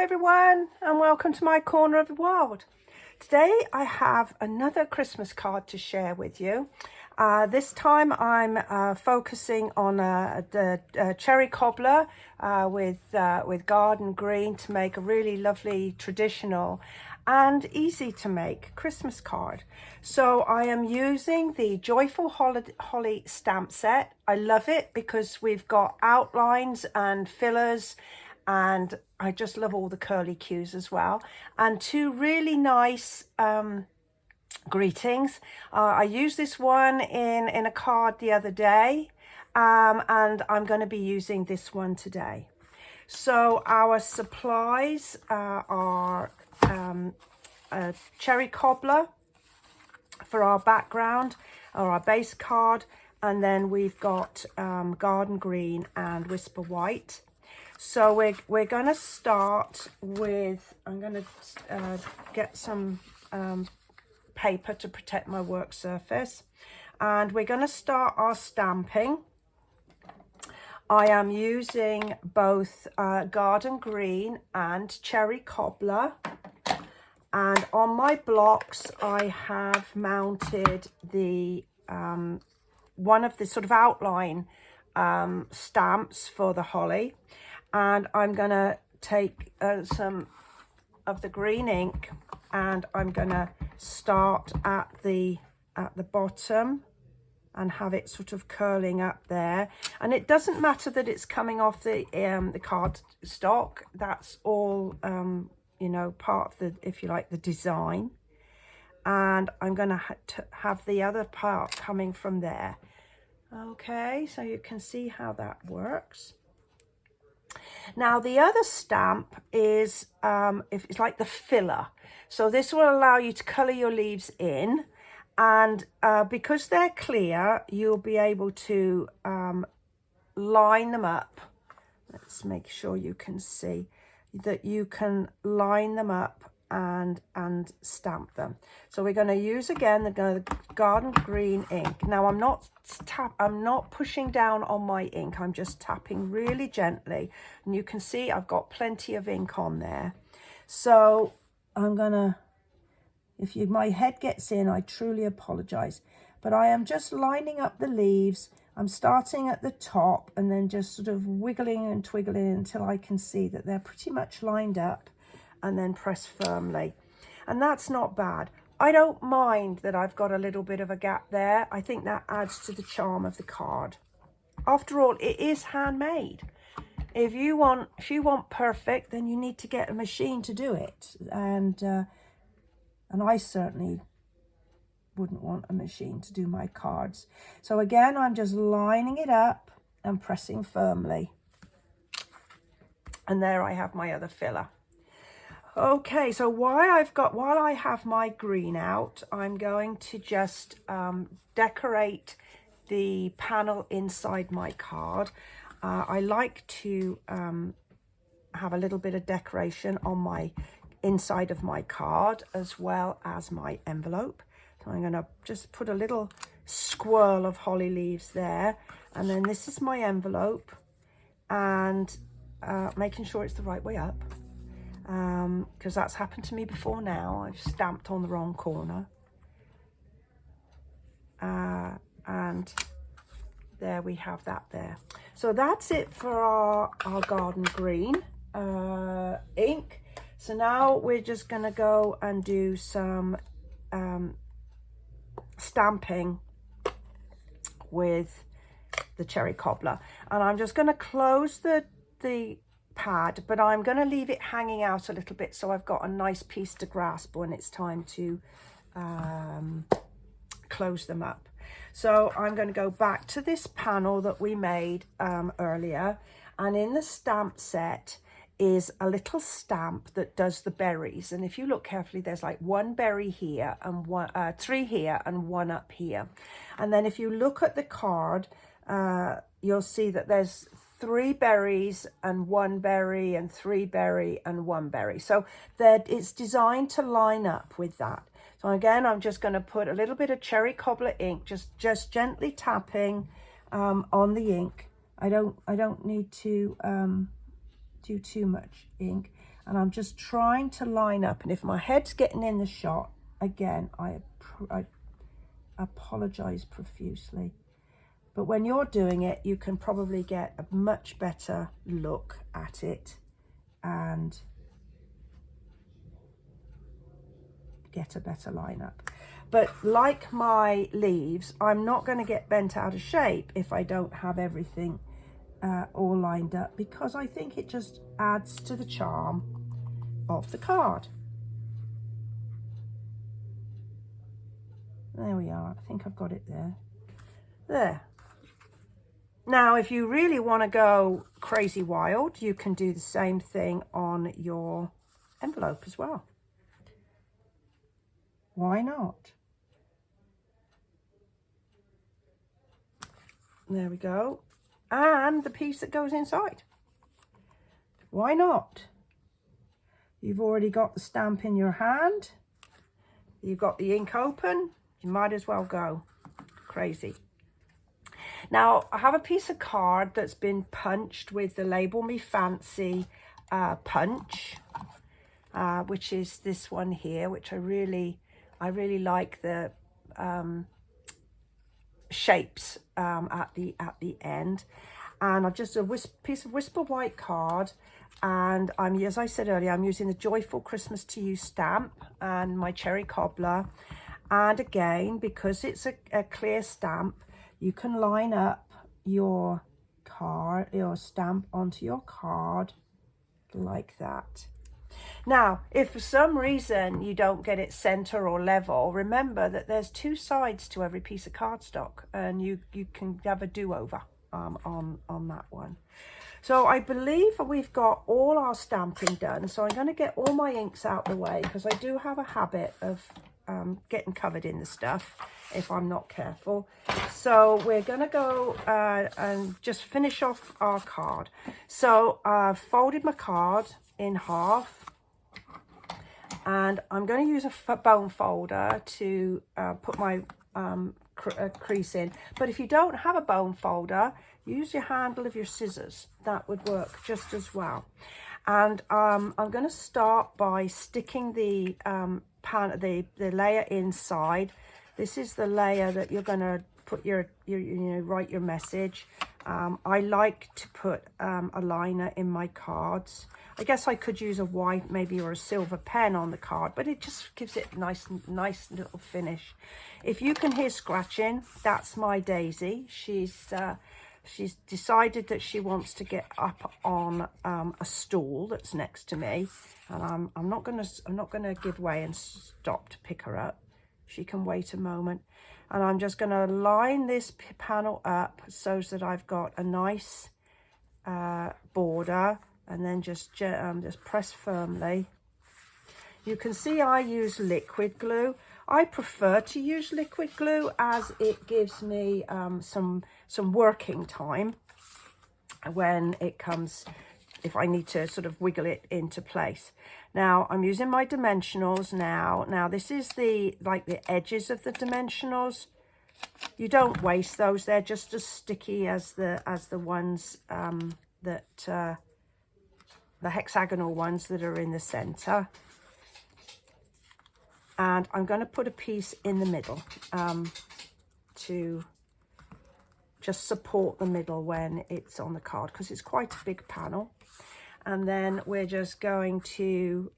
everyone, and welcome to my corner of the world. Today I have another Christmas card to share with you. This time I'm focusing on the cherry cobbler with garden green to make a really lovely traditional and easy to make Christmas card. So I am using the Joyful Holly stamp set. I love it because we've got outlines and fillers, and I just love all the curly cues as well, and two really nice greetings. I used this one in a card the other day, and I'm going to be using this one today. So our supplies are a cherry cobbler for our background or our base card, and then we've got garden green and whisper white. So we're going to start with, I'm going to get some paper to protect my work surface, and we're going to start our stamping. I am using both garden green and cherry cobbler, and on my blocks I have mounted the one of the sort of outline stamps for the holly, and I'm going to take some of the green ink, and I'm going to start at the bottom and have it sort of curling up there. And it doesn't matter that it's coming off the card stock. That's all you know, part of the, if you like, the design. And I'm going to have the other part coming from there. Okay, so you can see how that works. Now the other stamp is if it's like the filler. So this will allow you to colour your leaves in, and because they're clear, you'll be able to line them up. Let's make sure you can see that you can line them up and stamp them. So we're going to use again the garden green ink. Now I'm not pushing down on my ink, I'm just tapping really gently, and you can see I've got plenty of ink on there. So I'm gonna, if my head gets in, I truly apologize, but I am just lining up the leaves. I'm starting at the top and then just sort of wiggling and twiggling until I can see that they're pretty much lined up, and then press firmly. And that's not bad. I don't mind that I've got a little bit of a gap there. I think that adds to the charm of the card. After all, it is handmade. If you want perfect, then you need to get a machine to do it. And I certainly wouldn't want a machine to do my cards. So again, I'm just lining it up and pressing firmly. And there I have my other filler. Okay, so while I have my green out, I'm going to just decorate the panel inside my card. I like to have a little bit of decoration on my inside of my card as well as my envelope. So I'm going to just put a little swirl of holly leaves there, and then this is my envelope, and making sure it's the right way up. Because that's happened to me before now. I've stamped on the wrong corner. And there we have that there. So that's it for our garden green ink. So now we're just going to go and do some stamping with the cherry cobbler. And I'm just going to close the pad, but I'm going to leave it hanging out a little bit so I've got a nice piece to grasp when it's time to close them up. So I'm going to go back to this panel that we made earlier, and in the stamp set is a little stamp that does the berries, and if you look carefully, there's like one berry here and one three here and one up here. And then if you look at the card, you'll see that there's 3 berries and 1 berry and 3 berry and 1 berry. So that it's designed to line up with that. So again, I'm just going to put a little bit of cherry cobbler ink, just gently tapping on the ink. I don't need to do too much ink. And I'm just trying to line up. And if my head's getting in the shot, again, I apologize profusely. But when you're doing it, you can probably get a much better look at it and get a better lineup. But like my leaves, I'm not going to get bent out of shape if I don't have everything all lined up, because I think it just adds to the charm of the card. There we are. I think I've got it there. There. Now, if you really want to go crazy wild, you can do the same thing on your envelope as well. Why not? There we go. And the piece that goes inside. Why not? You've already got the stamp in your hand. You've got the ink open. You might as well go crazy. Now, I have a piece of card that's been punched with the Label Me Fancy punch, which is this one here, which I really like the shapes at the end. And I've just a piece of Whisper White card, and as I said earlier, I'm using the Joyful Christmas to You stamp and my cherry cobbler. And again, because it's a clear stamp, you can line up your card, your stamp onto your card like that. Now, if for some reason you don't get it center or level, remember that there's two sides to every piece of cardstock, and you can have a do-over on that one. So I believe we've got all our stamping done. So I'm going to get all my inks out the way, because I do have a habit of getting covered in the stuff if I'm not careful. So we're going to go and just finish off our card. So I've folded my card in half, and I'm going to use a bone folder to put my crease in. But if you don't have a bone folder, use your handle of your scissors. That would work just as well. And I'm going to start by sticking the layer inside. This is the layer that you're going to put write your message. I like to put a liner in my cards. I guess I could use a white maybe or a silver pen on the card, but it just gives it a nice little finish. If you can hear scratching, that's my Daisy. She's decided that she wants to get up on a stool that's next to me, and I'm not gonna give way and stop to pick her up. She can wait a moment, and I'm just gonna line this panel up so that I've got a nice border, and then just press firmly. You can see I use liquid glue. I prefer to use liquid glue as it gives me some working time when it comes, if I need to sort of wiggle it into place. Now I'm using my dimensionals now. Now this is the edges of the dimensionals. You don't waste those. They're just as sticky as the ones the hexagonal ones that are in the center. And I'm going to put a piece in the middle to just support the middle when it's on the card, because it's quite a big panel. And then we're just going to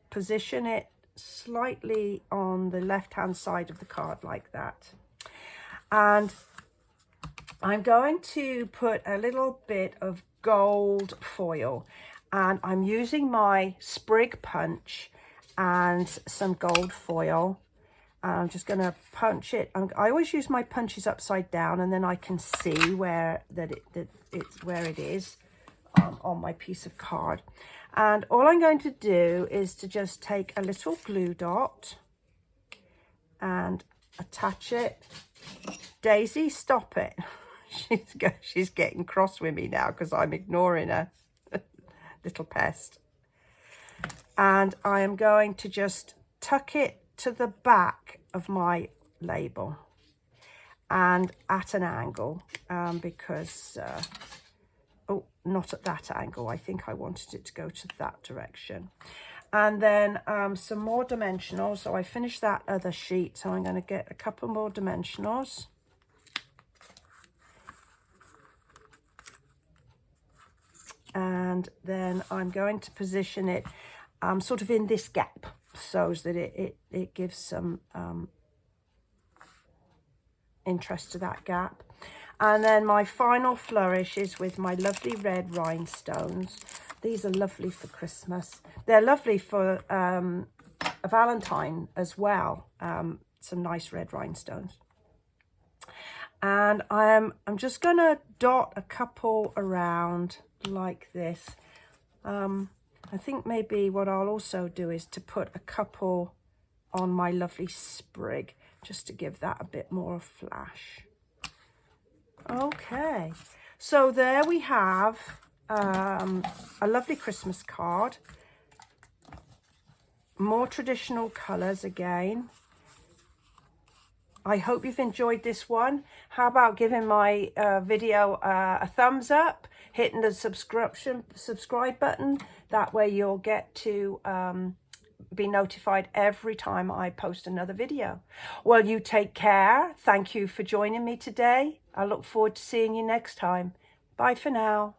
position it slightly on the left-hand side of the card like that. And I'm going to put a little bit of gold foil, and I'm using my sprig punch and some gold foil. I'm just going to punch it. I always use my punches upside down, and then I can see where it is on my piece of card. And all I'm going to do is to just take a little glue dot and attach it. Daisy, stop it. She's getting cross with me now because I'm ignoring her. Little pest. And I am going to just tuck it to the back of my label and at an angle, because oh, not at that angle. I think I wanted it to go to that direction. And then some more dimensionals. So I finished that other sheet, so I'm going to get a couple more dimensionals. And then I'm going to position it sort of in this gap, so that it gives some interest to that gap. And then my final flourish is with my lovely red rhinestones. These are lovely for Christmas. They're lovely for a Valentine as well. Some nice red rhinestones. And I'm just going to dot a couple around like this. I think maybe what I'll also do is to put a couple on my lovely sprig, just to give that a bit more flash. Okay, so there we have a lovely Christmas card. More traditional colours again. I hope you've enjoyed this one. How about giving my video a thumbs up, hitting the subscribe button. That way you'll get to be notified every time I post another video. Well, you take care. Thank you for joining me today. I look forward to seeing you next time. Bye for now.